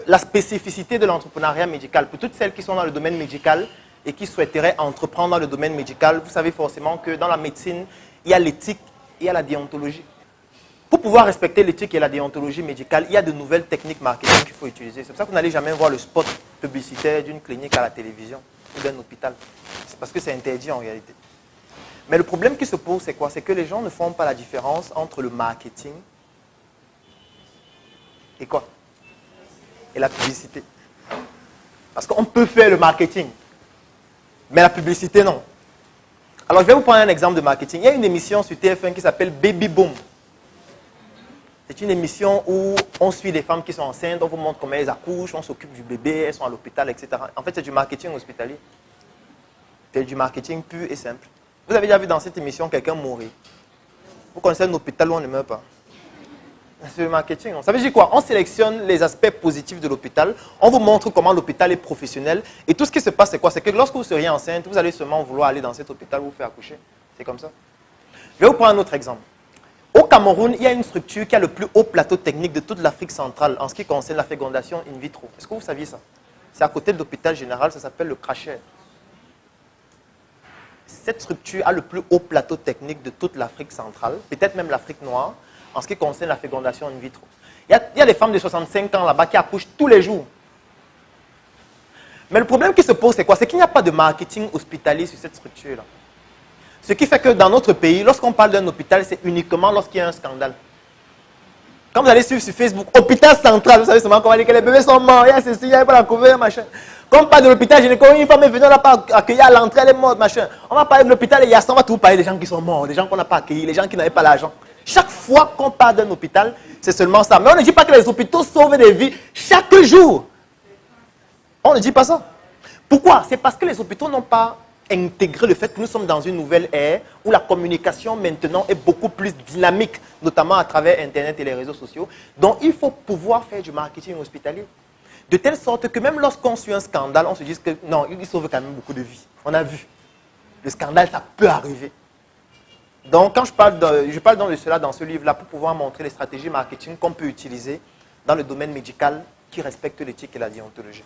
la spécificité de l'entrepreneuriat médical. Pour toutes celles qui sont dans le domaine médical et qui souhaiteraient entreprendre dans le domaine médical, vous savez forcément que dans la médecine, il y a l'éthique et il y a la déontologie. Pour pouvoir respecter l'éthique et la déontologie médicale, il y a de nouvelles techniques marketing qu'il faut utiliser. C'est pour ça que vous n'allez jamais voir le spot publicitaire d'une clinique à la télévision ou d'un hôpital. C'est parce que c'est interdit en réalité. Mais le problème qui se pose, c'est quoi? C'est que les gens ne font pas la différence entre le marketing et quoi? Et la publicité. Parce qu'on peut faire le marketing, mais la publicité, non. Alors, je vais vous prendre un exemple de marketing. Il y a une émission sur TF1 qui s'appelle Baby Boom. C'est une émission où on suit les femmes qui sont enceintes, on vous montre comment elles accouchent, on s'occupe du bébé, elles sont à l'hôpital, etc. En fait, c'est du marketing hospitalier. C'est du marketing pur et simple. Vous avez déjà vu dans cette émission quelqu'un mourir? Vous connaissez un hôpital où on ne meurt pas? C'est le marketing. Ça veut dire quoi? On sélectionne les aspects positifs de l'hôpital, on vous montre comment l'hôpital est professionnel, et tout ce qui se passe, c'est quoi? C'est que lorsque vous seriez enceinte, vous allez seulement vouloir aller dans cet hôpital où vous faire accoucher. C'est comme ça. Je vais vous prendre un autre exemple. Au Cameroun, il y a une structure qui a le plus haut plateau technique de toute l'Afrique centrale en ce qui concerne la fécondation in vitro. Est-ce que vous saviez ça? C'est à côté de l'hôpital général, ça s'appelle le Crachet. Cette structure a le plus haut plateau technique de toute l'Afrique centrale, peut-être même l'Afrique noire, en ce qui concerne la fécondation in vitro. Il y a des femmes de 65 ans là-bas qui accouchent tous les jours. Mais le problème qui se pose, c'est quoi? C'est qu'il n'y a pas de marketing hospitalier sur cette structure-là. Ce qui fait que dans notre pays, lorsqu'on parle d'un hôpital, c'est uniquement lorsqu'il y a un scandale. Quand vous allez suivre sur Facebook, hôpital central, vous savez seulement comment dire que les bébés sont morts, il y a ceci, il n'y a pas la couverture, machin. Quand on parle de l'hôpital gynécologique, une femme est venue, on n'a pas accueilli à l'entrée, elle est morte, machin. On va parler de l'hôpital et on va tout parler des gens qui sont morts, des gens qu'on n'a pas accueillis, les gens qui n'avaient pas l'argent. Chaque fois qu'on parle d'un hôpital, c'est seulement ça. Mais on ne dit pas que les hôpitaux sauvent des vies chaque jour. On ne dit pas ça. Pourquoi? C'est parce que les hôpitaux n'ont pas intégré le fait que nous sommes dans une nouvelle ère où la communication maintenant est beaucoup plus dynamique, notamment à travers Internet et les réseaux sociaux. Donc, il faut pouvoir faire du marketing hospitalier. De telle sorte que même lorsqu'on suit un scandale, on se dit que non, il sauve quand même beaucoup de vies. On a vu. Le scandale, ça peut arriver. Donc, quand je parle de cela dans ce livre-là pour pouvoir montrer les stratégies marketing qu'on peut utiliser dans le domaine médical qui respectent l'éthique et la déontologie.